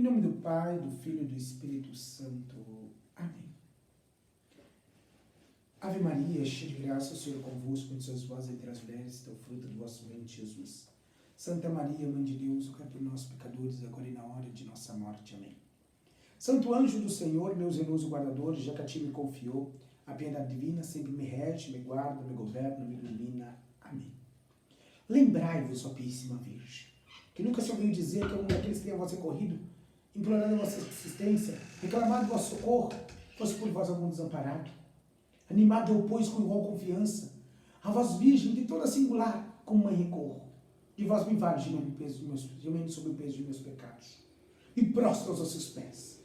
Em nome do Pai, do Filho e do Espírito Santo. Amém. Ave Maria, cheia de graça, o Senhor é convosco, bendita sois vós entre as mulheres, e o fruto do vosso ventre, Jesus. Santa Maria, Mãe de Deus, rogai por nós, pecadores, agora e na hora de nossa morte. Amém. Santo anjo do Senhor, meu zeloso guardador, já que a ti me confiou, a piedade divina sempre me rege, me guarda, me governa, me ilumina. Amém. Lembrai-vos, ó Puríssima Virgem, que nunca se ouviu dizer que algum daqueles que tem a voz recorrido, implorando a vossa assistência, reclamado o vosso socorro, fosse por vós algum desamparado. Animado eu, pois, com igual confiança, a vós, Virgem, de toda singular, como mãe recorro. De vós me vale, gemendo sob o peso de meus pecados. E prostro aos vossos pés.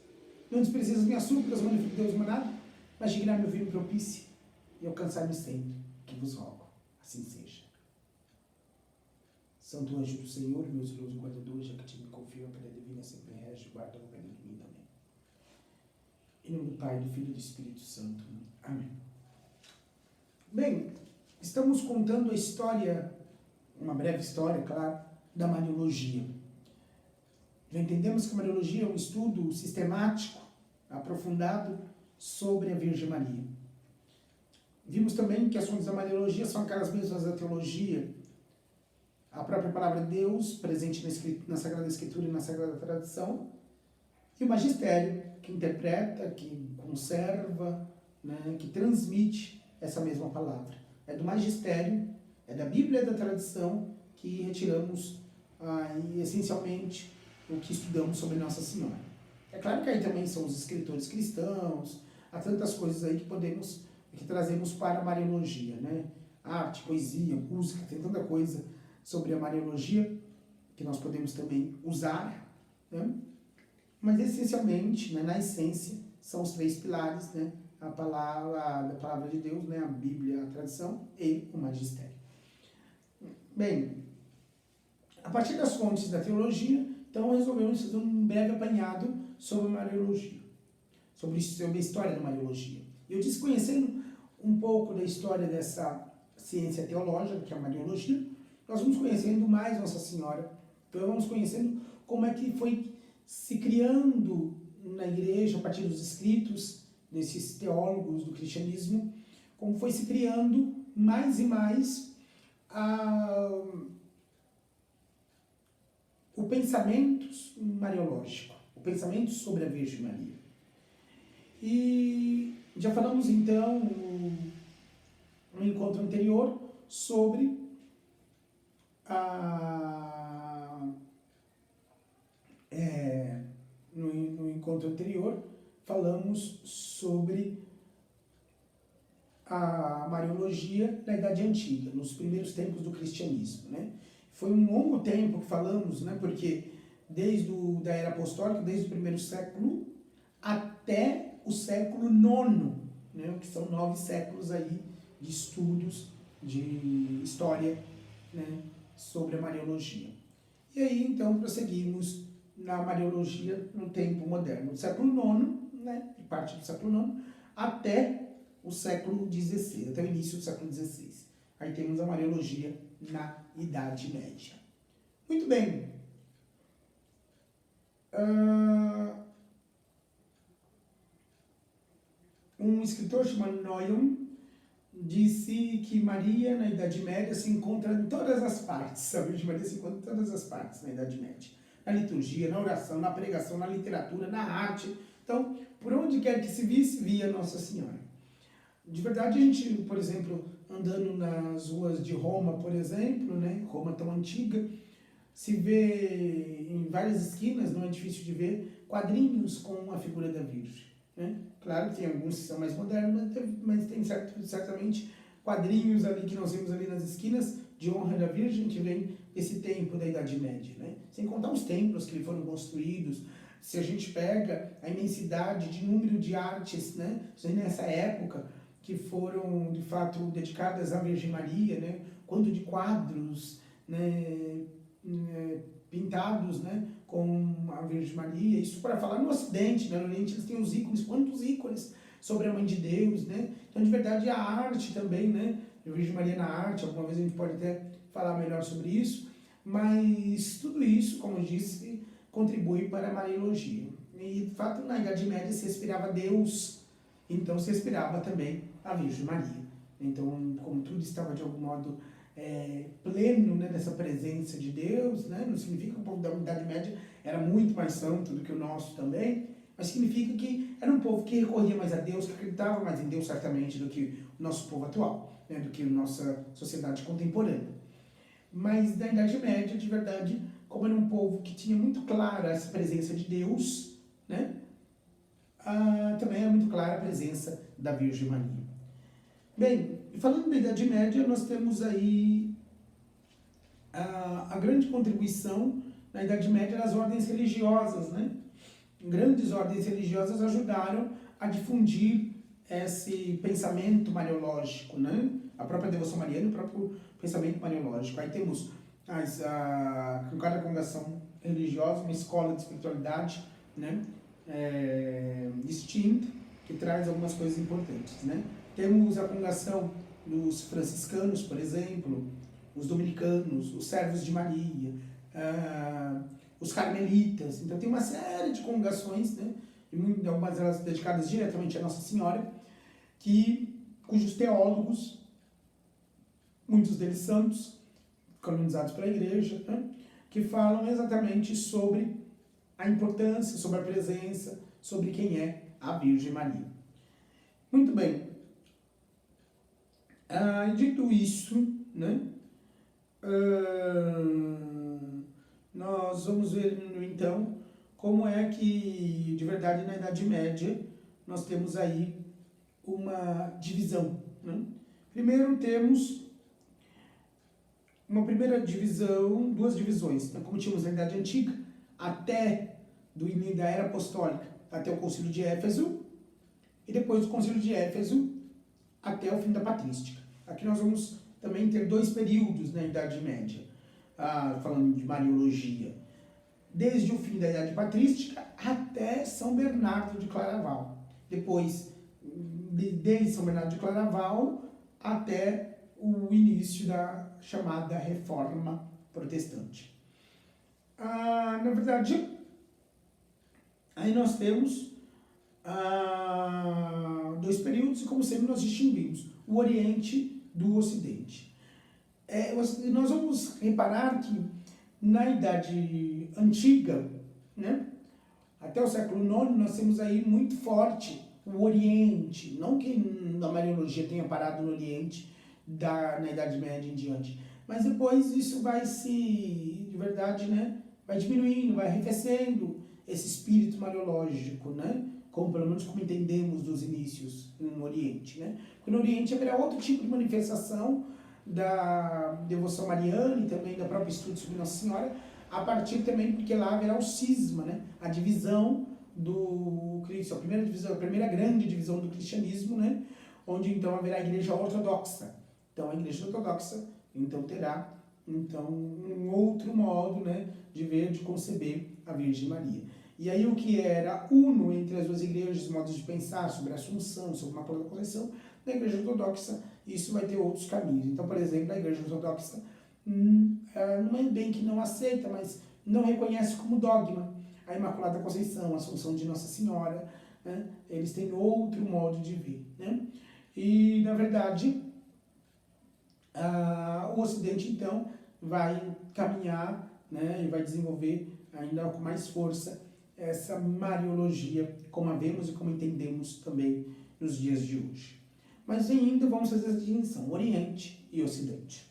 Não desprezis as minhas súplicas, mãe de Deus manado, mas dignar me ouvir propício e alcançar-me sempre, que vos rogo. Assim seja. Santo anjo do Senhor, meu zeloso guardador, já que te me confio, a pena divina sempre rege, guarda o bem de mim também. Em nome do Pai, do Filho e do Espírito Santo. Amém. Bem, estamos contando a história, uma breve história, claro, da Mariologia. Já entendemos que a Mariologia é um estudo sistemático, aprofundado sobre a Virgem Maria. Vimos também que as fontes da Mariologia são aquelas mesmas da teologia, a própria palavra de Deus, presente na Sagrada Escritura e na Sagrada Tradição, e o magistério, que interpreta, que conserva, né, que transmite essa mesma palavra. É do magistério, é da Bíblia e da tradição que retiramos essencialmente o que estudamos sobre Nossa Senhora. É claro que aí também são os escritores cristãos, há tantas coisas aí que trazemos para a Mariologia, né? Arte, poesia, música, tem tanta coisa sobre a Mariologia que nós podemos também usar, né? Mas essencialmente, né, na essência, são os três pilares, né? A palavra de Deus, né? A Bíblia, a tradição e o magistério. Bem, a partir das fontes da teologia, então resolvemos fazer um breve apanhado sobre a Mariologia, sobre a história da Mariologia. Eu disse, conhecendo um pouco da história dessa ciência teológica, que é a Mariologia, nós vamos conhecendo mais Nossa Senhora, então vamos conhecendo como é que foi se criando na igreja, a partir dos escritos desses teólogos do cristianismo, como foi se criando mais e mais o pensamento mariológico, o pensamento sobre a Virgem Maria. E já falamos então no encontro anterior sobre no encontro anterior falamos sobre a Mariologia na Idade Antiga, nos primeiros tempos do cristianismo, né? Foi um longo tempo que falamos, né? Porque desde da Era Apostólica, desde o primeiro século até o século IX, né? Que são 9 séculos aí de estudos, de história, né? Sobre a Mariologia. E aí, então, prosseguimos na Mariologia no tempo moderno, do século IX, né? E parte do século IX, até o século XVI, até o início do século XVI. Aí temos a Mariologia na Idade Média. Muito bem. Um escritor chamado Noyon disse que Maria, na Idade Média, se encontra em todas as partes. A Virgem Maria se encontra em todas as partes na Idade Média. Na liturgia, na oração, na pregação, na literatura, na arte. Então, por onde quer que se visse, via Nossa Senhora. De verdade, a gente, por exemplo, andando nas ruas de Roma, por exemplo, né? Roma tão antiga, se vê em várias esquinas, não é difícil de ver, quadrinhos com a figura da Virgem, né? Claro que tem alguns que são mais modernos, mas tem certamente quadrinhos ali que nós vemos ali nas esquinas de honra da Virgem, que vem desse tempo da Idade Média, né? Sem contar os templos que foram construídos. Se a gente pega a imensidade de número de artes, né? Nessa época, que foram, de fato, dedicadas à Virgem Maria, né? Quanto de quadros, né? Pintados, né? Com a Virgem Maria. Isso para falar no Ocidente, né? No Oriente eles têm os ícones, quantos ícones sobre a Mãe de Deus, né? Então, de verdade, a arte também, né? A Virgem Maria na arte, alguma vez a gente pode até falar melhor sobre isso, mas tudo isso, como eu disse, contribui para a Mariologia. E, de fato, na Idade Média se respirava Deus, então se respirava também a Virgem Maria. Então, como tudo estava de algum modo pleno, né, dessa presença de Deus, né, não significa que o povo da Idade Média era muito mais santo do que o nosso também, mas significa que era um povo que recorria mais a Deus, que acreditava mais em Deus certamente do que o nosso povo atual, né, do que a nossa sociedade contemporânea. Mas na Idade Média, de verdade, como era um povo que tinha muito clara essa presença de Deus, né, também é muito clara a presença da Virgem Maria. Bem, falando da Idade Média, nós temos aí a grande contribuição na Idade Média das ordens religiosas, né? Grandes ordens religiosas ajudaram a difundir esse pensamento mariológico, né? A própria devoção mariana e o próprio pensamento mariológico. Aí temos com cada congregação religiosa uma escola de espiritualidade, né? Distinta, que traz algumas coisas importantes, né? Temos a congregação dos franciscanos, por exemplo, os dominicanos, os servos de Maria, os carmelitas. Então tem uma série de congregações, né? E algumas delas dedicadas diretamente a Nossa Senhora, cujos teólogos, muitos deles santos, canonizados pela Igreja, né? Que falam exatamente sobre a importância, sobre a presença, sobre quem é a Virgem Maria. Muito bem. Dito isso, né, nós vamos ver, então, como é que, de verdade, na Idade Média, nós temos aí uma divisão, né? Primeiro temos uma primeira divisão, duas divisões, né? Como tínhamos na Idade Antiga, até do início da Era Apostólica, até o Concílio de Éfeso, e depois do Concílio de Éfeso até o fim da Patrística. Aqui nós vamos também ter dois períodos na Idade Média, falando de Mariologia. Desde o fim da Idade Patrística até São Bernardo de Claraval. Depois, desde São Bernardo de Claraval até o início da chamada Reforma Protestante. Na verdade, aí nós temos dois períodos, e como sempre nós distinguimos o Oriente do Ocidente. Nós vamos reparar que na Idade Antiga, né, até o século IX, nós temos aí muito forte o Oriente, não que a Mariologia tenha parado no Oriente na Idade Média em diante, mas depois isso vai de verdade, né, vai diminuindo, vai arrefecendo esse espírito mariológico, né, como pelo menos como entendemos dos inícios no Oriente, né? Porque no Oriente haverá outro tipo de manifestação da devoção mariana e também da própria estudo sobre Nossa Senhora, a partir também porque lá haverá o cisma, né? A divisão do Cristo, a primeira grande divisão do cristianismo, né? Onde então haverá a Igreja Ortodoxa. Então a Igreja Ortodoxa então terá um outro modo, né, de ver, de conceber a Virgem Maria. E aí o que era uno entre as duas igrejas, os modos de pensar sobre a Assunção, sobre a Imaculada Conceição, na Igreja Ortodoxa isso vai ter outros caminhos. Então, por exemplo, na Igreja Ortodoxa não é bem que não aceita, mas não reconhece como dogma a Imaculada Conceição, a Assunção de Nossa Senhora, né? Eles têm outro modo de ver, né? E, na verdade, o Ocidente, então, vai caminhar, né, e vai desenvolver ainda com mais força essa Mariologia, como a vemos e como entendemos também nos dias de hoje. Mas ainda vamos fazer essa distinção, Oriente e Ocidente.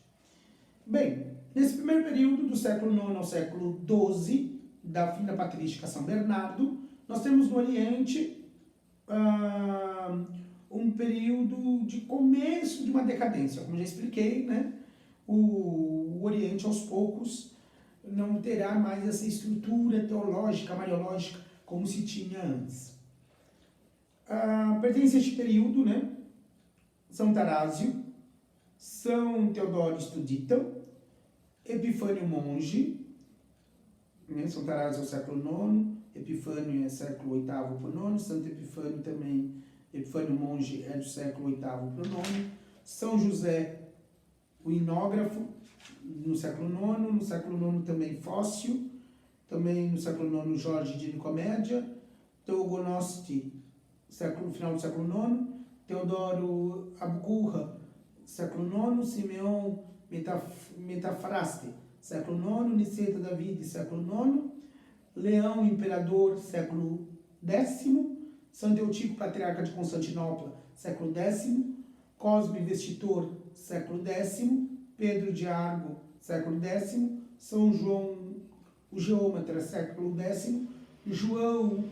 Bem, nesse primeiro período, do século IX ao século XII, da fim da Patrística a São Bernardo, nós temos no Oriente um período de começo de uma decadência. Como já expliquei, né? O Oriente, aos poucos, não terá mais essa estrutura teológica, mariológica, como se tinha antes. Pertence a este período, né, São Tarásio, São Teodoro Estudita, Epifânio Monge, né, São Tarásio é o século IX, Epifânio é século VIII para o IX, Santo Epifânio também, Epifânio Monge é do século VIII para o IX, São José, o Inógrafo, no século IX também Fócio, também no século IX, Jorge de Nicomédia, Teogonosti, final do século IX, Teodoro Abucurra, século IX, Simeão Metafraste, século IX, Niceta David, século IX, Leão Imperador, século X, Santo Eutico, Patriarca de Constantinopla, século X, Cosme Investitor, século X, Pedro de Argo, século X, São João o Geômetra, século X, João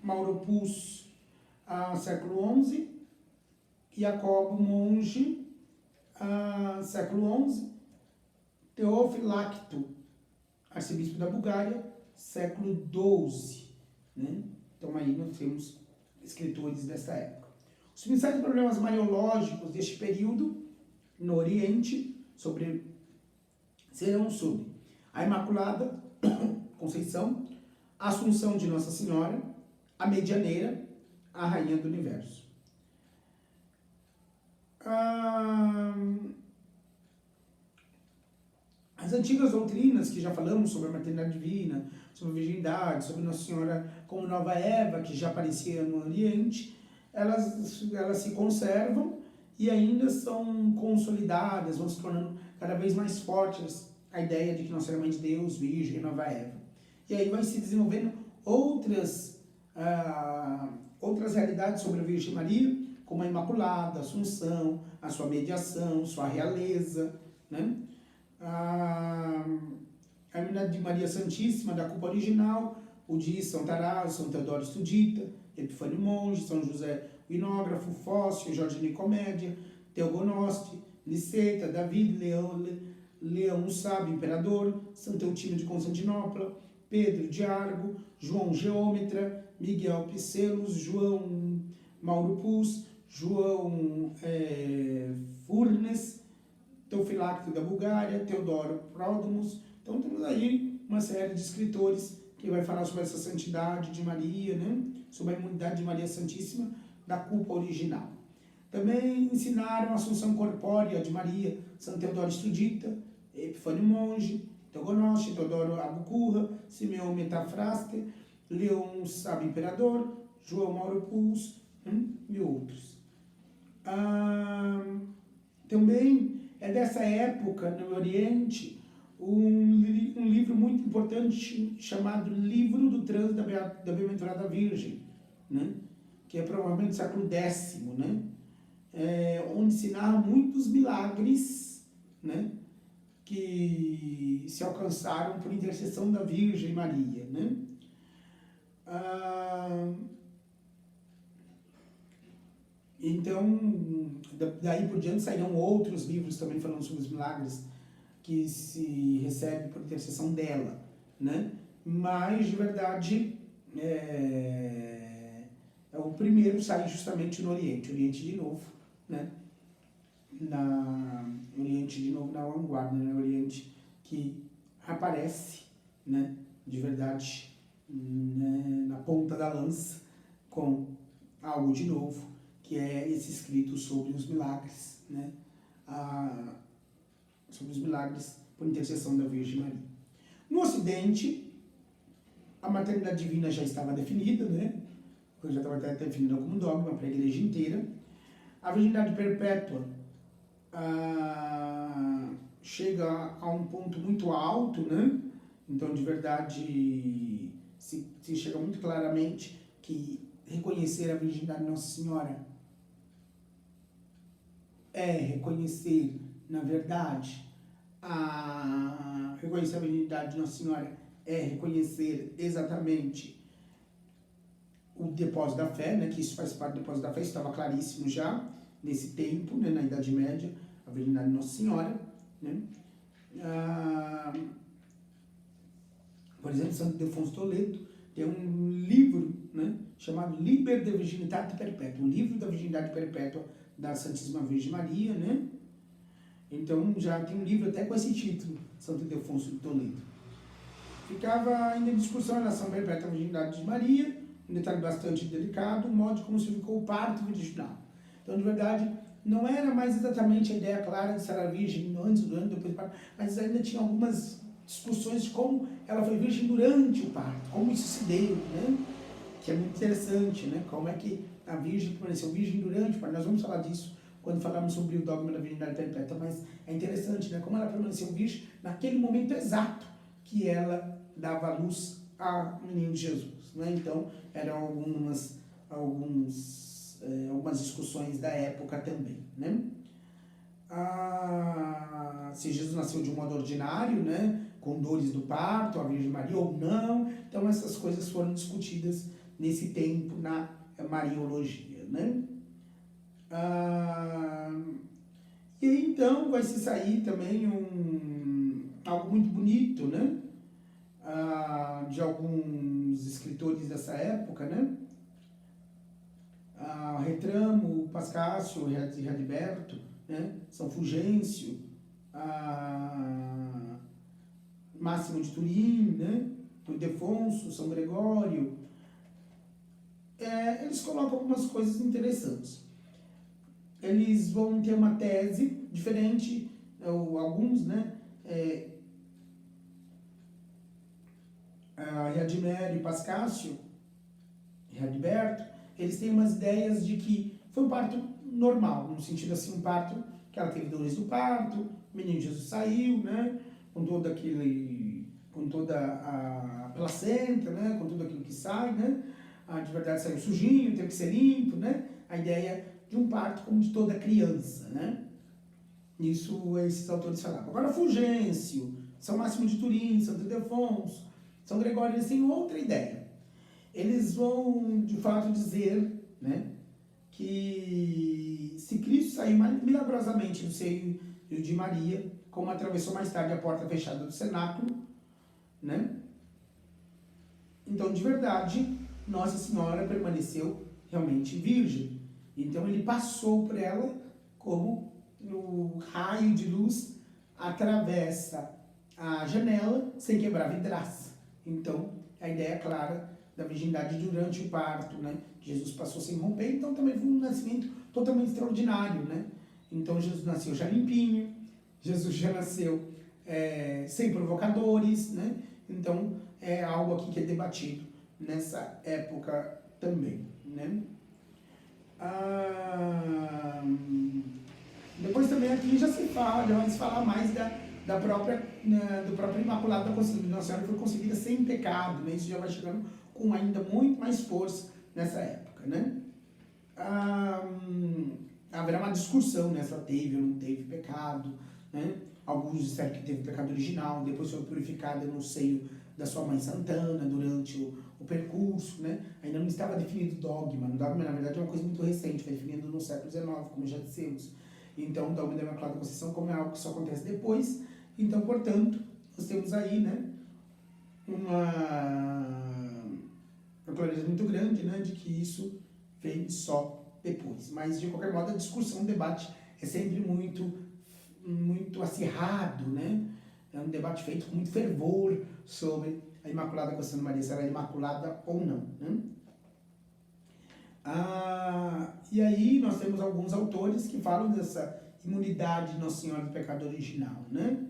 Mauropus, século XI, Jacobo Monge, século XI, Teofilacto, arcebispo da Bulgária, século XII. Né? Então aí nós temos escritores dessa época. Os principais problemas mariológicos deste período no Oriente serão sobre a Imaculada Conceição, a Assunção de Nossa Senhora, a Medianeira, a Rainha do Universo. As antigas doutrinas que já falamos sobre a maternidade divina, sobre a virgindade, sobre Nossa Senhora como nova Eva, que já aparecia no Oriente, elas se conservam e ainda são consolidadas, vão se tornando cada vez mais fortes a ideia de que Nossa Senhora é Mãe de Deus, Virgem, nova Eva. E aí vai se desenvolvendo outras realidades sobre a Virgem Maria, como a Imaculada, a Assunção, a sua mediação, sua realeza, né? A Irmandade de Maria Santíssima, da culpa original, o de São Tarásio, São Teodoro Estudita, Epifânio Monge, São José o Inógrafo, Fócio, Jorge de Nicomédia, Teogonosti, Niceta, David, Leão o Sábio, Imperador, Santo Eutino de Constantinopla, Pedro de Argo, João Geômetra, Miguel Picelos, João Mauropus, João Furnes, Teofilacto da Bulgária, Teodoro Pródomos. Então temos aí uma série de escritores que vai falar sobre essa santidade de Maria, né? Sobre a imunidade de Maria Santíssima da culpa original. Também ensinaram a Assunção Corpórea de Maria, São Teodoro Estudita, Epifânio Monge, Teogonosti, Teodoro Abucurra, Simeão Metafraste, Leão Sábio Imperador, João Mauropus e outros. Também é dessa época, no Oriente, um livro muito importante chamado Livro do Trânsito da Bem-aventurada Virgem, né? Que é provavelmente do século X, né? Onde se narra muitos milagres, né? Que se alcançaram por intercessão da Virgem Maria, né? Então, daí por diante sairão outros livros também falando sobre os milagres que se recebe por intercessão dela, né? Mas, de verdade, o primeiro sai justamente no Oriente de novo, né? Oriente de novo na vanguarda, né? Oriente que aparece, né? De verdade, né? Na ponta da lança, com algo de novo, que é esse escrito sobre os milagres, né? Sobre os milagres por intercessão da Virgem Maria. No Ocidente, a maternidade divina já estava definida, né? Já estava até definida como dogma para a igreja inteira. A virgindade perpétua chega a um ponto muito alto, né? Então, de verdade, se chega muito claramente que reconhecer a virgindade de Nossa Senhora é reconhecer, na verdade, reconhecer a virgindade de Nossa Senhora é reconhecer exatamente o depósito da fé, né, que isso faz parte do depósito da fé, isso estava claríssimo já nesse tempo, né, na Idade Média, a virgindade de Nossa Senhora, né. Por exemplo, Santo Ildefonso Toledo tem um livro, né, chamado Liber de Virginitate Perpétua, o livro da virgindade perpétua da Santíssima Virgem Maria, né. Então já tem um livro até com esse título, Santo Ildefonso de Toledo. Ficava ainda em discussão a relação perpétua à virgindade de Maria, um detalhe bastante delicado, o modo como se ficou o parto virginal. Então, de verdade, não era mais exatamente a ideia clara de ser a virgem antes, durante, depois do parto, mas ainda tinha algumas discussões de como ela foi virgem durante o parto, como isso se deu, né? Que é muito interessante, né? Como é que a virgem permaneceu virgem durante o parto. Nós vamos falar disso quando falarmos sobre o dogma da virgindade perpétua, mas é interessante, né? Como ela permaneceu virgem naquele momento exato que ela dava à luz ao menino Jesus, né? Então, eram algumas discussões da época também, né? Se Jesus nasceu de um modo ordinário, né? Com dores do parto, a Virgem Maria ou não. Então, essas coisas foram discutidas nesse tempo na Mariologia, né? E aí, então, vai se sair também algo muito bonito, né? De alguns escritores dessa época, né? Retramo, Pascácio, Radberto, né? São Fulgêncio, Máximo de Turim, né? Ildefonso, São Gregório. Eles colocam algumas coisas interessantes. Eles vão ter uma tese diferente, ou alguns, né? Radmer e Pascácio, Radberto, eles têm umas ideias de que foi um parto normal, no sentido assim, um parto que ela teve dores do parto, o menino Jesus saiu, né? Com toda a placenta, né? Com tudo aquilo que sai, né? De verdade saiu sujinho, teve que ser limpo, né? A ideia de um parto como de toda criança, né? Isso esses autores falavam. Agora, Fulgêncio, São Máximo de Turim, Santo Ildefonso, São Gregório, eles têm outra ideia. Eles vão, de fato, dizer, né, que se Cristo saiu milagrosamente do seio de Maria, como atravessou mais tarde a porta fechada do cenáculo, né? Então, de verdade, Nossa Senhora permaneceu realmente virgem. Então, ele passou por ela como o raio de luz atravessa a janela sem quebrar a vidraça. Então, a ideia clara da virgindade durante o parto, né? Jesus passou sem romper, então também foi um nascimento totalmente extraordinário, né? Então, Jesus nasceu já limpinho, Jesus já nasceu sem provocadores, né? Então, é algo aqui que é debatido nessa época também, né? Depois também aqui já se fala mais do próprio Imaculado da Conceição de Nossa Senhora, que foi concebida sem pecado, né? Isso já vai chegando com ainda muito mais força nessa época, né? Haverá uma discussão, né? Se ela teve ou não teve pecado, né? Alguns disseram que teve pecado original, depois foi purificada no seio da sua mãe Santana durante o percurso, né? Ainda não estava definido o dogma. O dogma, na verdade, é uma coisa muito recente, foi definido no século XIX, como já dissemos. Então, o dogma da Imaculada Conceição, como é algo que só acontece depois, então, portanto, nós temos aí, né, uma clareza muito grande, né, de que isso vem só depois. Mas, de qualquer modo, a discussão, o debate é sempre muito acirrado, né? É um debate feito com muito fervor sobre a Imaculada Conceição de Maria, se ela é imaculada ou não, né? E aí nós temos alguns autores que falam dessa imunidade de Nossa Senhora do pecado original, né?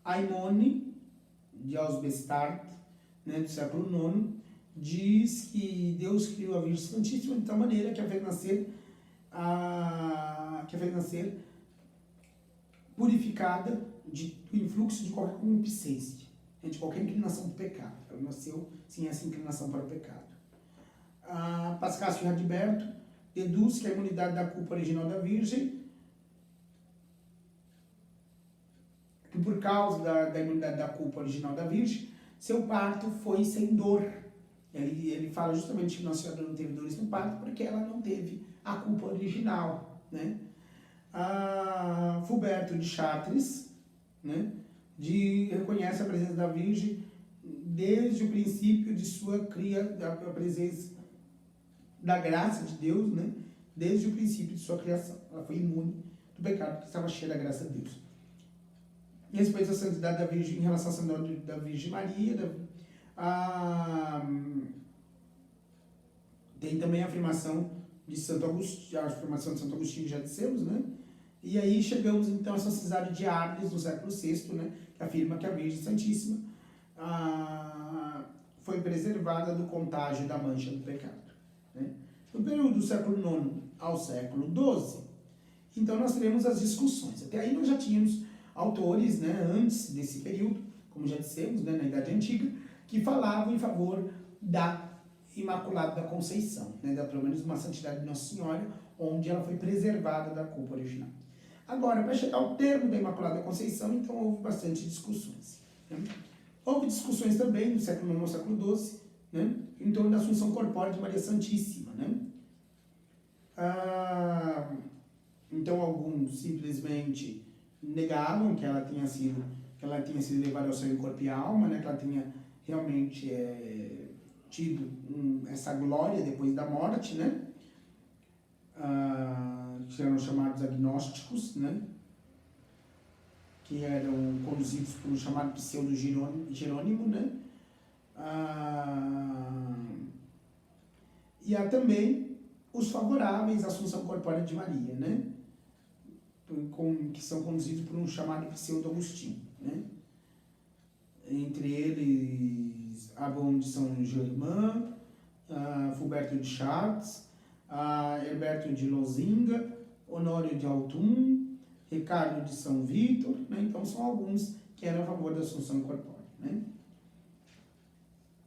Aimone, de Ausbestart, né, do século IX, diz que Deus criou a Virgem Santíssima de tal maneira que a fez nascer purificada do influxo de qualquer concupiscência, de qualquer inclinação do pecado. Ela nasceu sem essa inclinação para o pecado. Pascácio e Radberto deduz que a imunidade da culpa original da Virgem, que por causa da imunidade da culpa original da Virgem, seu parto foi sem dor. Ele fala justamente que Nossa Senhora não teve dores no parto porque ela não teve a culpa original, né? Fulberto de Chartres, né, reconhece a presença da Virgem desde o princípio de sua a presença da graça de Deus, né, desde o princípio de sua criação. Ela foi imune do pecado porque estava cheia da graça de Deus. Em respeito à santidade da Virgem, em relação à santidade da Virgem Maria, tem também a afirmação de Santo Agostinho, já dissemos, né? E aí chegamos então a São Cesário de Arles, no século VI, né, que afirma que a Virgem Santíssima foi preservada do contágio da mancha do pecado. Né? No período do século IX ao século XII, então nós teremos as discussões. Até aí nós já tínhamos autores, né, antes desse período, como já dissemos, né, na Idade Antiga, que falavam em favor da Imaculada da Conceição, né, da, pelo menos uma santidade de Nossa Senhora, onde ela foi preservada da culpa original. Agora, para chegar ao termo da Imaculada da Conceição, então houve bastante discussões. Né? Houve discussões também no século IX ao século XII, né, em torno da Assunção Corpórea de Maria Santíssima. Né? Então, alguns simplesmente negavam que ela tinha sido levada ao céu em corpo e alma, né, que ela tinha realmente tido essa glória depois da morte, né? Que eram chamados agnósticos, né? Que eram conduzidos por um chamado pseudo-Jerônimo, né? E há também os favoráveis à Assunção Corpórea de Maria, né? Que são conduzidos por um chamado pseudo-Agostinho, né? Entre eles, Abbon de Saint-Germain, Fulberto de Chartres, Herberto de Lozinga, Honório de Autun, Ricardo de São Vítor, né? Então são alguns que eram a favor da Assunção Corpórea. Né?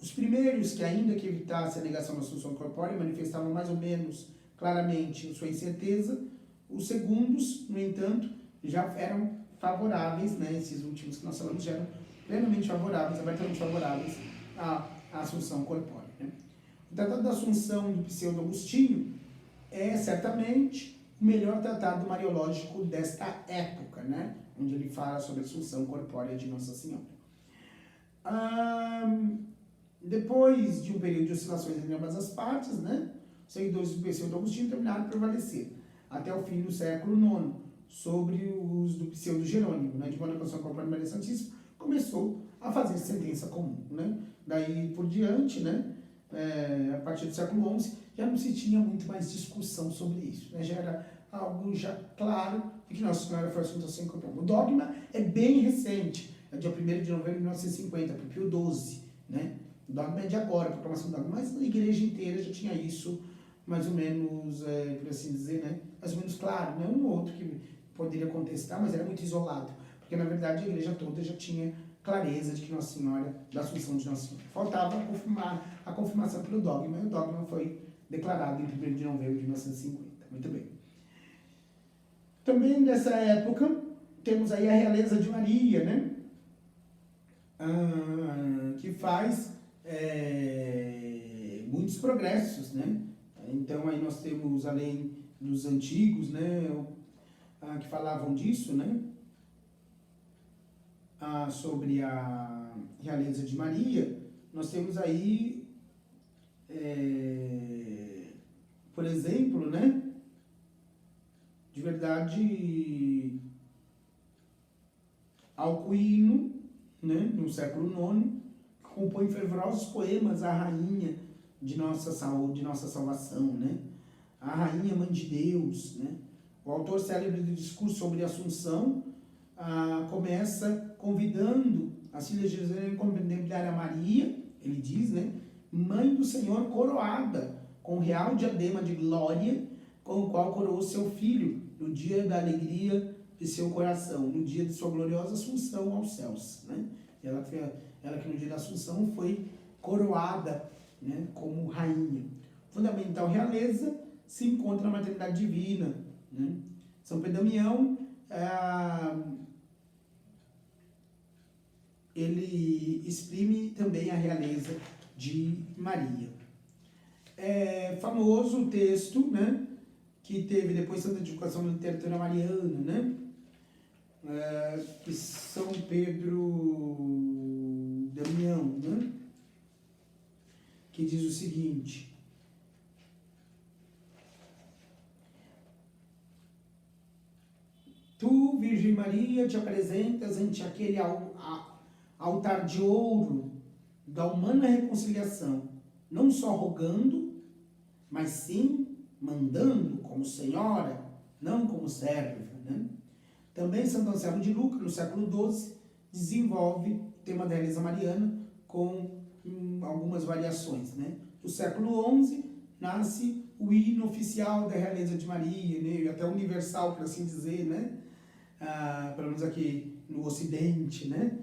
Os primeiros que, ainda que evitassem a negação da Assunção Corpórea, manifestavam mais ou menos claramente sua incerteza. Os segundos, no entanto, já eram favoráveis, né? Esses últimos que nós falamos já eram plenamente favoráveis, abertamente favoráveis à Assunção Corpórea. Né? O Tratado da Assunção do Pseudo Agostinho é certamente o melhor tratado mariológico desta época, né? Onde ele fala sobre a Assunção Corpórea de Nossa Senhora. Depois de um período de oscilações entre ambas as partes, né? Os seguidores do Pseudo Agostinho terminaram por prevalecer até o fim do século IX sobre os do Pseudo Jerônimo, né? De modo que a Assunção Corpórea de Maria Santíssima começou a fazer sentença comum, né? Daí por diante, né? A partir do século XI, já não se tinha muito mais discussão sobre isso, né? Já era algo já claro de que Nossa Senhora foi assunta sem corpórea. O dogma é bem recente, é dia 1º de novembro de 1950, por Pio XII, né? O dogma é de agora, a proclamação do dogma, mas a igreja inteira já tinha isso mais ou menos, por assim dizer, né? Mais ou menos claro, né? Um ou outro que poderia contestar, mas era muito isolado, porque na verdade a igreja toda já tinha clareza de que Nossa Senhora, da Assunção de Nossa Senhora. Faltava a confirmação pelo dogma, e o dogma foi declarado em 1º de novembro de 1950. Muito bem. Também nessa época, temos aí a Realeza de Maria, né? Que faz muitos progressos, né? Então aí nós temos, além dos antigos, né? Que falavam disso, né? Sobre a Realeza de Maria, nós temos aí, por exemplo, né? De verdade, Alcuino, né? No século IX, compõe fervorosos poemas à rainha de nossa saúde, de nossa salvação, né? A rainha mãe de Deus, né? O autor célebre do discurso sobre a Assunção começa convidando as filhas de Jerusalém a contemplar a Maria, ele diz, né? Mãe do Senhor coroada com o real diadema de glória com o qual coroou seu filho no dia da alegria de seu coração, no dia de sua gloriosa assunção aos céus, né? Ela que no dia da Assunção foi coroada, né, como rainha. Fundamental realeza se encontra na maternidade divina, né? São Pedro Damião, ele exprime também a realeza de Maria. É famoso o texto, né, que teve depois tanta divulgação da literatura mariana, né? Que São Pedro Damião, né? Que diz o seguinte: Tu, Virgem Maria, te apresentas ante aquele altar de ouro da humana reconciliação, não só rogando, mas sim mandando como senhora, não como serva, né? Também Santo Anselmo de Lucca, no século XII, desenvolve o tema da realeza mariana com algumas variações, né? No século XI, nasce o hino oficial da realeza de Maria, né? Até universal, por assim dizer, né? Pelo menos aqui no Ocidente, né?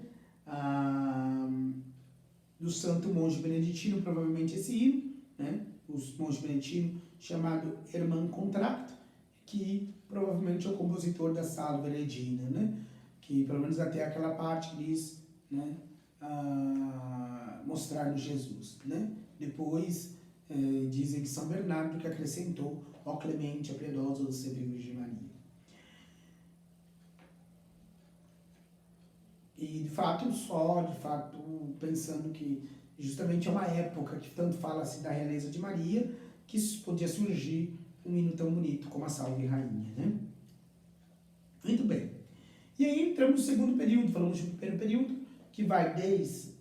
Do santo monge beneditino, provavelmente esse hino, né? O monge beneditino chamado Hermann Contracto, que provavelmente é o compositor da Salve Regina, né? Que pelo menos até aquela parte que diz, né? Mostrar-nos Jesus, né? Depois dizem que São Bernardo que acrescentou ó clemente, ó piedosa, do sempre Virgem Maria. E de fato, pensando que justamente é uma época que tanto fala-se da realeza de Maria, que podia surgir um hino tão bonito como a Salve Rainha, né? Muito bem. E aí entramos no segundo período, falamos do primeiro período, que vai desde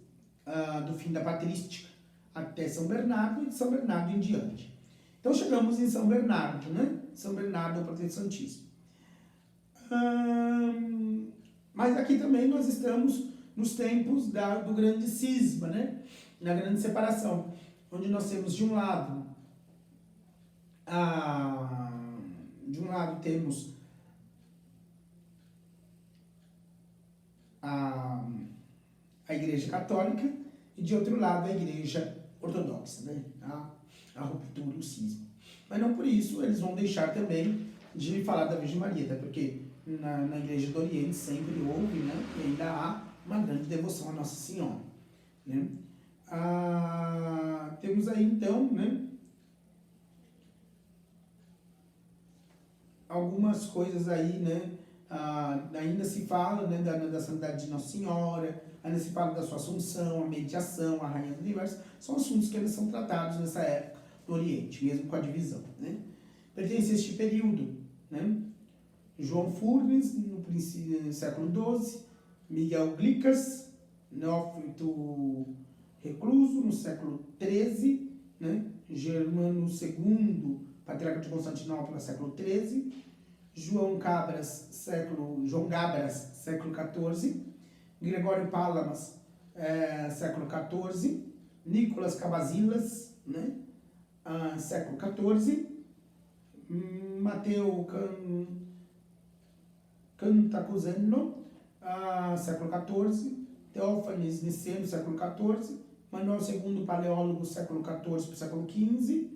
do fim da patrística até São Bernardo, e de São Bernardo em diante. Então chegamos em São Bernardo, né? São Bernardo é o protestantismo. Mas aqui também nós estamos nos tempos do grande cisma, né? Na grande separação, onde nós temos de um lado temos a Igreja Católica e de outro lado a Igreja Ortodoxa, né? A ruptura, o cisma. Mas não por isso eles vão deixar também de falar da Virgem Maria, até porque na Igreja do Oriente sempre houve, né? E ainda há uma grande devoção a Nossa Senhora, né? Temos aí então, né? Algumas coisas aí, né? Ainda se fala, né, da santidade de Nossa Senhora, ainda se fala da sua Assunção, a mediação, a Rainha do Universo, são assuntos que ainda são tratados nessa época no Oriente, mesmo com a divisão, né? Pertence a este período, né? João Furnes, no século XII, Miguel Glicas, Neófito Recluso, no século XIII, né? Germano II, patriarca de Constantinopla, no século XIII, João Gabras, século XIV, Gregório Palamas, século XIV, Nicolas Cabasilas, né? Século XIV, Mateu Cantacuzeno, século XIV, Teófanes Niceno, século XIV, Manuel II Paleólogo, século XIV para o século XV,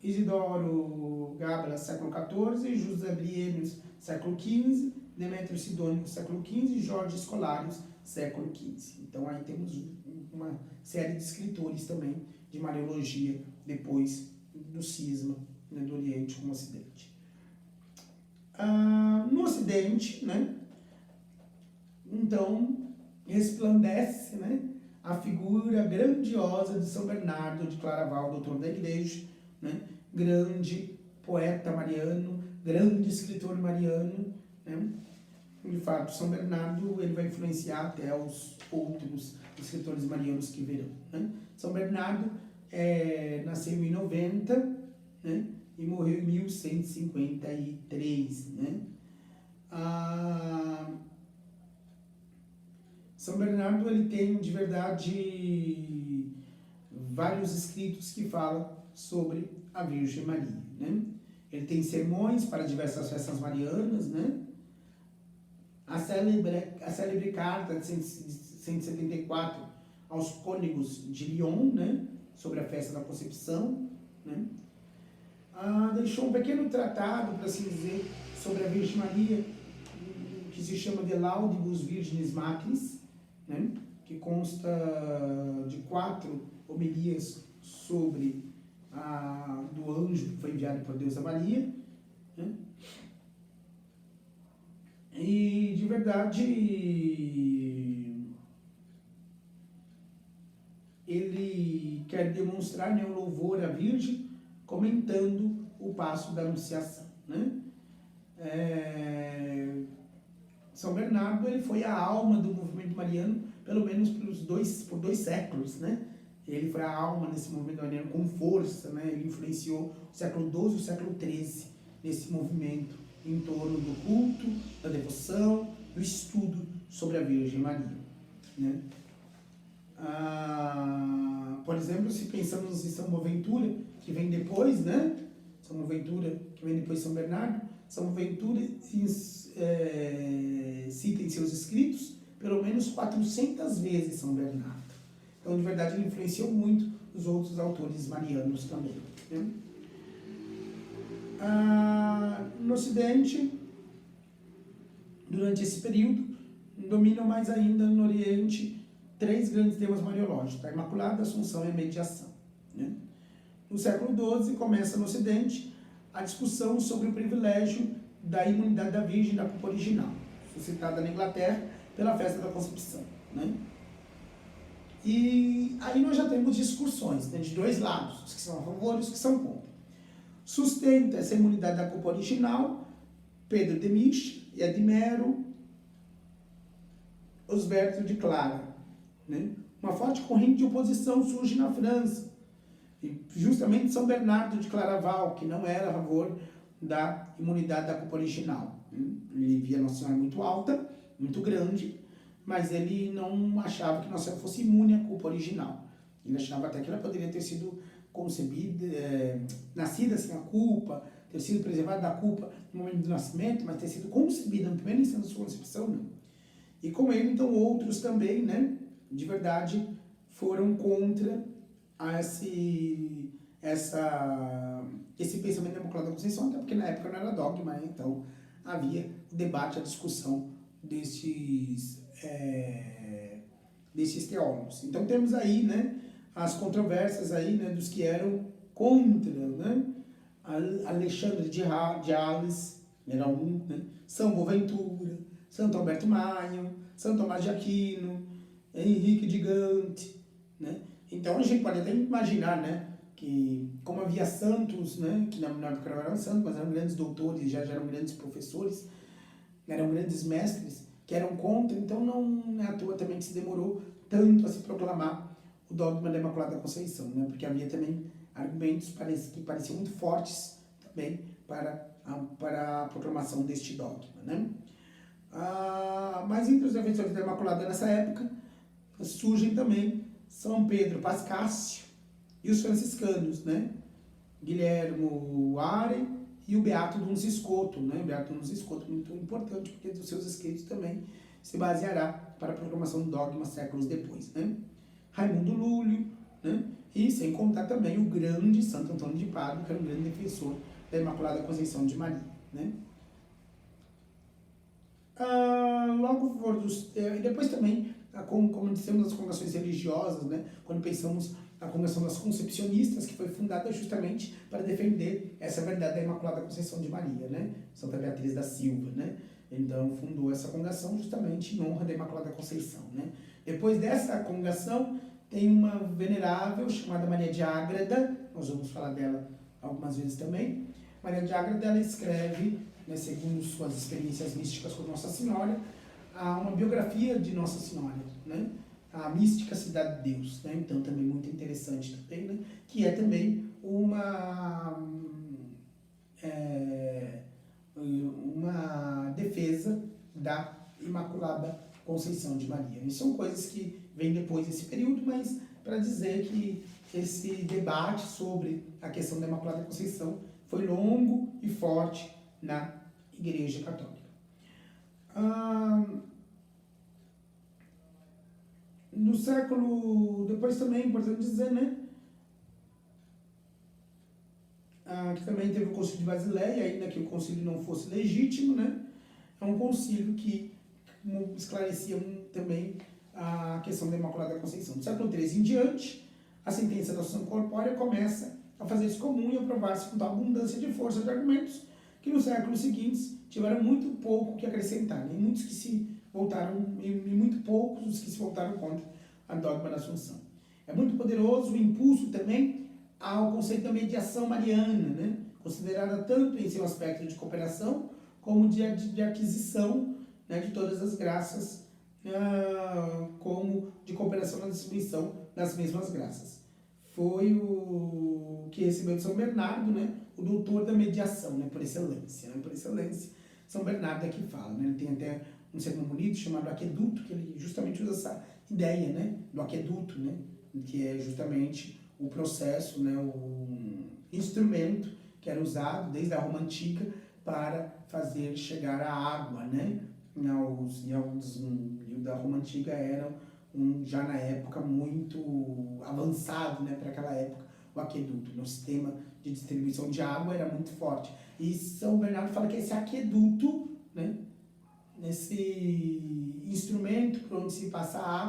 Isidoro Gabras, século XIV, José Brienos, século XV, Demétrio Sidônico, século XV, Jorge Escolarius, século XV. Então aí temos uma série de escritores também de Mariologia depois do cisma, né, do Oriente com o Ocidente. No Ocidente, né, então resplandece, né, a figura grandiosa de São Bernardo de Claraval, doutor da Igreja, né, grande poeta mariano, grande escritor mariano, né? De fato, São Bernardo ele vai influenciar até os outros escritores marianos que virão, né? São Bernardo nasceu em 90, né? E morreu em 1153, né? São Bernardo ele tem de verdade vários escritos que falam sobre a Virgem Maria, né? Ele tem sermões para diversas festas marianas, né? A célebre carta de 174 aos cônegos de Lyon, né? Sobre a festa da Concepção, né? Deixou um pequeno tratado, por assim dizer, sobre a Virgem Maria, que se chama De Laudibus Virginis Matriz, né? Que consta de 4 homilias sobre do anjo que foi enviado por Deus a Maria, né? E de verdade ele quer demonstrar, né, o louvor à Virgem, comentando o passo da Anunciação, né? São Bernardo ele foi a alma do movimento mariano, pelo menos por 2 séculos, né? Ele foi a alma nesse movimento com força, né? Ele influenciou o século XII e o século XIII nesse movimento em torno do culto, da devoção, do estudo sobre a Virgem Maria, né? Por exemplo, se pensamos em São Boaventura, que vem depois, né? São Boaventura, que vem depois de São Bernardo, São Boaventura cita em seus escritos pelo menos 400 vezes São Bernardo. Então, de verdade, ele influenciou muito os outros autores marianos também, né? No Ocidente, durante esse período, dominam mais ainda no Oriente 3 grandes temas mariológicos: a Imaculada, a Assunção e a Mediação, né? No século XII, começa no Ocidente a discussão sobre o privilégio da imunidade da Virgem da culpa original, suscitada na Inglaterra pela festa da Concepção, né? E aí nós já temos discussões, né, de dois lados, os que são a favor e os que são contra. Sustenta essa imunidade da culpa original Pedro de Mich e Admero Osberto de Clara, né? Uma forte corrente de oposição surge na França, e justamente São Bernardo de Claraval, que não era a favor da imunidade da culpa original, né? Ele via Nossa Senhora muito alta, muito grande, mas ele não achava que Nossa Senhora fosse imune à culpa original. Ele achava até que ela poderia ter sido concebida, nascida sem a culpa, ter sido preservada da culpa no momento do nascimento, mas ter sido concebida no primeiro instante da sua concepção, não. E com ele, então, outros também, né, de verdade, foram contra esse pensamento da Imaculada Conceição, até porque na época não era dogma, né? Então havia o debate, a discussão desses teólogos. Então temos aí, né, as controvérsias aí, né, dos que eram contra, né? Alexandre de Hales era um, né? São Boaventura, Santo Alberto Maio, Santo Tomás de Aquino, Henrique de Gante, né? Então a gente pode até imaginar, né, que como havia santos, né, que na época não eram santos, mas eram grandes doutores, já eram grandes professores, eram grandes mestres, que eram contra, então não é à toa também que se demorou tanto a se proclamar o dogma da Imaculada Conceição, né? Porque havia também argumentos que pareciam muito fortes também para a proclamação deste dogma, né? Mas entre os defensores da Imaculada nessa época surgem também São Pedro Pascácio e os franciscanos, né? Guilhermo Arem e o Beato Duns Scoto, né? Beato Duns Scoto, muito importante, porque dos seus escritos também se baseará para a proclamação do dogma séculos depois, né? Raimundo Lúlio, né? E sem contar também o grande Santo Antônio de Pádua, que era um grande defensor da Imaculada Conceição de Maria, né? Depois também, como dissemos, as congregações religiosas, né? Quando pensamos na congregação das Concepcionistas, que foi fundada justamente para defender essa verdade da Imaculada Conceição de Maria, né? Santa Beatriz da Silva, né? Então fundou essa congregação justamente em honra da Imaculada Conceição, né? Depois dessa congregação tem uma venerável chamada Maria de Ágreda, nós vamos falar dela algumas vezes também. Maria de Ágreda, ela escreve, né, segundo suas experiências místicas com Nossa Senhora, uma biografia de Nossa Senhora, né? A mística Cidade de Deus, né? Então também muito interessante também, né? Que é também uma defesa da Imaculada Conceição de Maria. E são coisas que vêm depois desse período, mas para dizer que esse debate sobre a questão da Imaculada Conceição foi longo e forte na Igreja Católica. No século... Depois também é importante dizer, né? Que também teve o Concílio de Basileia, ainda que o concílio não fosse legítimo, né? É um concílio que esclarecia também a questão da Imaculada Conceição. Do século XIII em diante, a sentença da Associação Corpórea começa a fazer-se comum e a provar-se com tal abundância de força de argumentos que nos séculos seguintes tiveram muito pouco que acrescentar, né? Muitos que se voltaram, e muito poucos os que se voltaram contra a dogma da Assunção. É muito poderoso o impulso também ao conceito da mediação mariana, né? Considerada tanto em seu aspecto de cooperação como de aquisição, né, de todas as graças, como de cooperação na distribuição das mesmas graças. Foi o que recebeu de São Bernardo, né, o doutor da mediação, né, por excelência, né, por excelência. São Bernardo é que fala, né? Ele tem até um sermão bonito chamado Aqueduto, que ele justamente usa essa ideia, né? Do aqueduto, né? Que é justamente o processo, né? O instrumento que era usado desde a Roma Antiga para fazer chegar a água, né? E o da Roma Antiga era já na época muito avançado, né? Para aquela época, o aqueduto, no sistema de distribuição de água era muito forte. E São Bernardo fala que esse aqueduto, né? Nesse instrumento por onde se passa a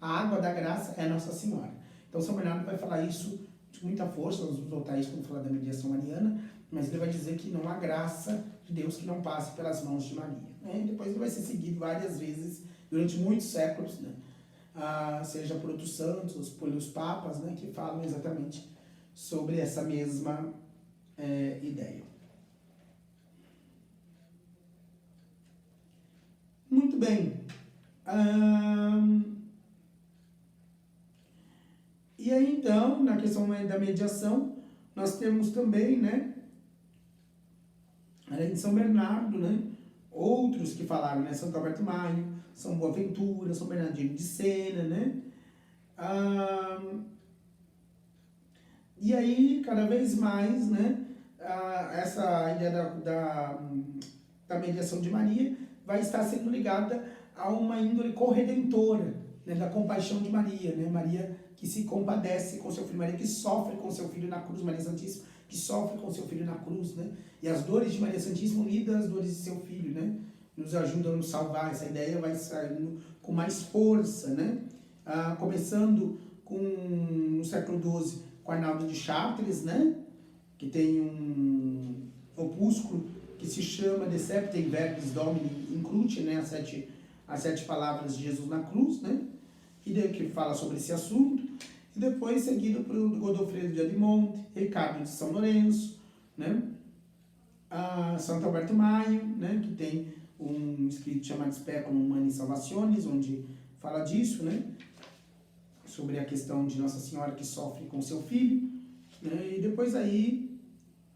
água da graça é Nossa Senhora. Então São Bernardo vai falar isso de muita força, nós vamos voltar a isso quando falar da mediação mariana, mas ele vai dizer que não há graça de Deus que não passe pelas mãos de Maria. Né? E depois ele vai ser seguido várias vezes, durante muitos séculos, né? Seja por outros santos, pelos papas, né? Que falam exatamente sobre essa mesma ideia. Muito bem. E aí, então, na questão da mediação, nós temos também, né, além de São Bernardo, né, outros que falaram, né, Santo Alberto Maio, São Boaventura, São Bernardino de Sena, né, e aí, cada vez mais, né, essa ideia da mediação de Maria vai estar sendo ligada a uma índole corredentora, né, da compaixão de Maria, né, Maria que se compadece com seu filho, Maria que sofre com seu filho na cruz, Maria Santíssima que sofre com seu filho na cruz, né, e as dores de Maria Santíssima unidas às dores de seu filho, né, nos ajudam a nos salvar. Essa ideia vai saindo com mais força, né, começando no século XII com Arnaldo de Chartres, né, que tem um opúsculo que se chama De Septem Verbis Domini Incruti, né, as sete palavras de Jesus na cruz, né, que fala sobre esse assunto, e depois seguido por Godofredo de Alimonte, Ricardo de São Lourenço, né, Santo Alberto Maio, né, que tem um escrito chamado Speculum Humani Salvationis, onde fala disso, né, sobre a questão de Nossa Senhora que sofre com seu filho, né, e depois aí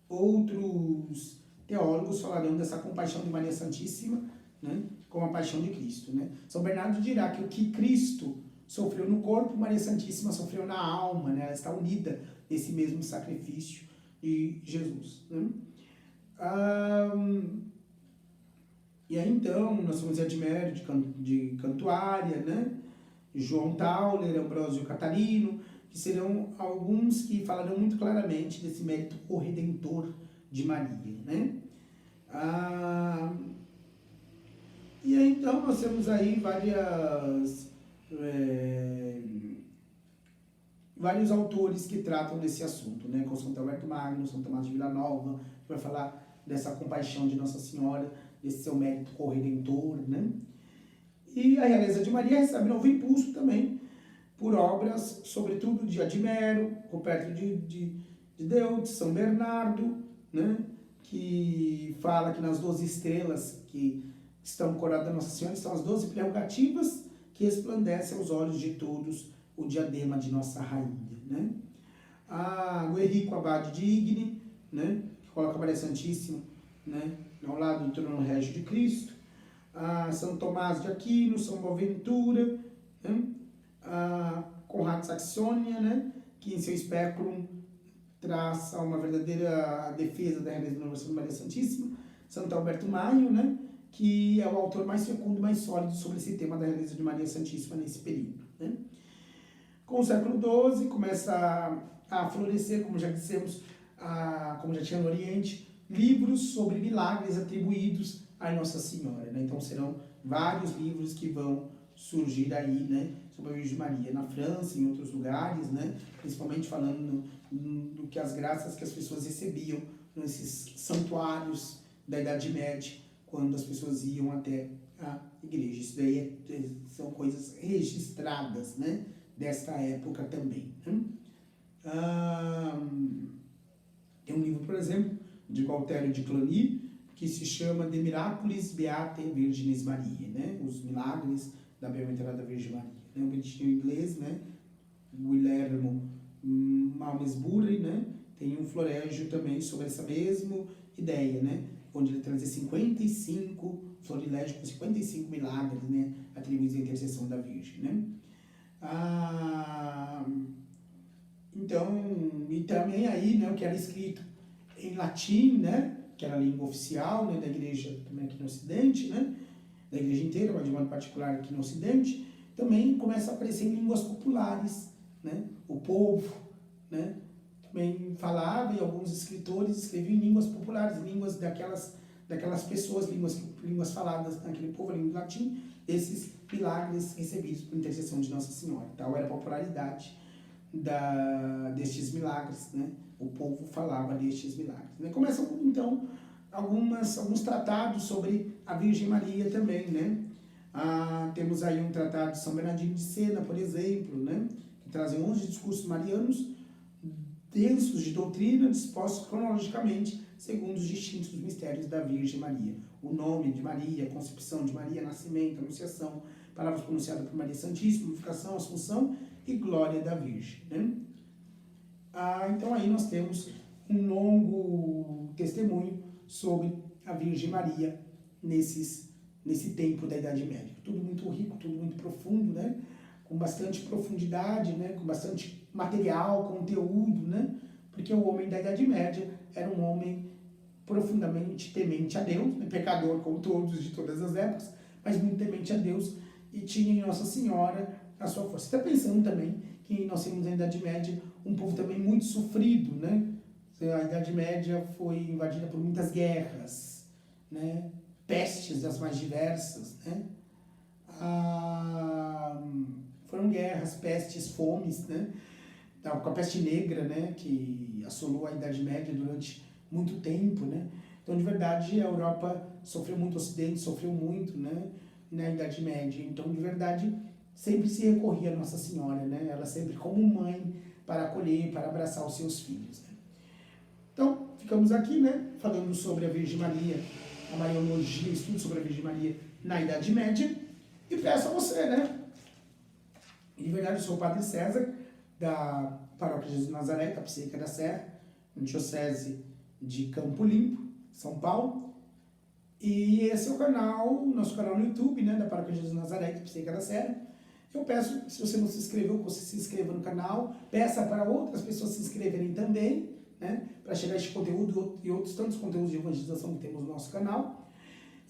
outros teólogos falarão dessa compaixão de Maria Santíssima, né, com a paixão de Cristo, né. São Bernardo dirá que o que Cristo sofreu no corpo, Maria Santíssima sofreu na alma, né, ela está unida nesse mesmo sacrifício de Jesus, né. E aí então, nós temos Edmério de Cantuária, né, João Tauler, Ambrósio Catarino, que serão alguns que falarão muito claramente desse mérito corredentor de Maria, né. E aí então nós temos aí vários autores que tratam desse assunto, né, com Santo Alberto Magno, São Tomás de Villanova, que vai falar dessa compaixão de Nossa Senhora, desse seu mérito corredentor, né. E a realeza de Maria recebe novo impulso também por obras, sobretudo de Admero, Ruperto de Deus, de São Bernardo, né, que fala que nas 12 estrelas que estão coroadas da Nossa Senhora estão as 12 prerrogativas que resplandecem aos olhos de todos o diadema de Nossa Rainha, né. O Henrico Abade de Igni, né, que coloca a Maria Santíssima, né, ao lado do trono régio de Cristo. São Tomás de Aquino, São Boaventura, né, Conrado Saxônia, né, que em seu Speculum traça uma verdadeira defesa da renovação de Maria Santíssima. Santo Alberto Maio, né, que é o autor mais fecundo e mais sólido sobre esse tema da realeza de Maria Santíssima nesse período, né. Com o século XII começa a florescer, como já dissemos, como já tinha no Oriente, livros sobre milagres atribuídos a Nossa Senhora, né? Então serão vários livros que vão surgir aí, né, sobre a Virgem Maria, na França, em outros lugares, né, principalmente falando do que as graças que as pessoas recebiam nesses santuários da Idade Média, quando as pessoas iam até a igreja. Isso daí são coisas registradas, né, desta época também, né? Tem um livro, por exemplo, de Gualtério de Cluny, que se chama De Miraculis Beatae Virginis Mariae, né? Os milagres da bem-aventurada Virgem Maria. Né? Um bonitinho em inglês, né? Guilhermo Malmesbury, né? Tem um florégio também sobre essa mesma ideia, né? onde ele trazia 55 florilégio com 55 milagres, né, atribuídos à intercessão da Virgem, né. Então, e também aí, né, o que era escrito em latim, né, que era a língua oficial, né, da igreja também aqui no Ocidente, né, da igreja inteira, mas de modo particular aqui no Ocidente, também começa a aparecer em línguas populares, né, o povo, né, também falava, e alguns escritores escreviam em línguas populares, línguas daquelas pessoas, línguas faladas naquele povo, a língua latim, esses milagres recebidos por intercessão de Nossa Senhora. Tal era a popularidade destes milagres, né? O povo falava destes milagres, né? Começam, então, alguns tratados sobre a Virgem Maria também, né? Temos aí um tratado de São Bernardino de Sena, por exemplo, né? Que trazem 11 discursos marianos densos de doutrina, dispostos cronologicamente segundo os distintos mistérios da Virgem Maria. O nome de Maria, a concepção de Maria, nascimento, anunciação, palavras pronunciadas por Maria Santíssima, purificação, assunção e glória da Virgem, né? Então aí nós temos um longo testemunho sobre a Virgem Maria nesse tempo da Idade Média. Tudo muito rico, tudo muito profundo, né? Com bastante profundidade, né? Com bastante material, conteúdo, né? Porque o homem da Idade Média era um homem profundamente temente a Deus, né? Pecador como todos de todas as épocas, mas muito temente a Deus, e tinha em Nossa Senhora a sua força. Você está pensando também que nós temos na Idade Média um povo também muito sofrido, né? A Idade Média foi invadida por muitas guerras, né? Pestes das mais diversas, né? Foram guerras, pestes, fomes, né? Com a peste negra, né? Que assolou a Idade Média durante muito tempo, né? Então, de verdade, a Europa sofreu muito, o Ocidente sofreu muito, né? Na Idade Média. Então, de verdade, sempre se recorria a Nossa Senhora, né? Ela sempre como mãe para acolher, para abraçar os seus filhos, né? Então, ficamos aqui, né? Falando sobre a Virgem Maria, a Mariologia, estudo sobre a Virgem Maria na Idade Média. E peço a você, né? De verdade, eu sou o Padre César, da Paróquia Jesus de Nazaré, Tapicerica da Serra, Diocese de Campo Limpo, São Paulo. E esse é o canal, nosso canal no YouTube, né, da Paróquia Jesus de Nazaré, Tapicerica da Serra. Eu peço, se você não se inscreveu, que você se inscreva no canal, peça para outras pessoas se inscreverem também, né, para chegar este conteúdo e outros tantos conteúdos de evangelização que temos no nosso canal.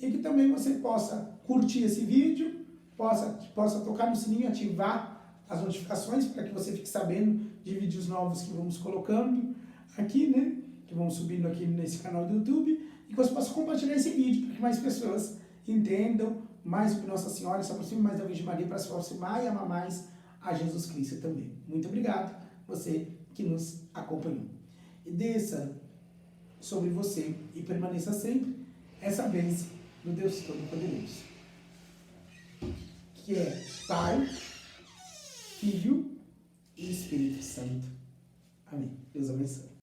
E que também você possa curtir esse vídeo, possa tocar no sininho, ativar as notificações para que você fique sabendo de vídeos novos que vamos colocando aqui, né? Que vamos subindo aqui nesse canal do YouTube, e que você possa compartilhar esse vídeo para que mais pessoas entendam mais sobre Nossa Senhora, se aproxime mais da Virgem Maria, para se aproximar e amar mais a Jesus Cristo também. Muito obrigado, você que nos acompanhou. E desça sobre você e permaneça sempre essa bênção do Deus Todo-Poderoso, que é Pai, Filho e Espírito Santo. Amém. Deus abençoe.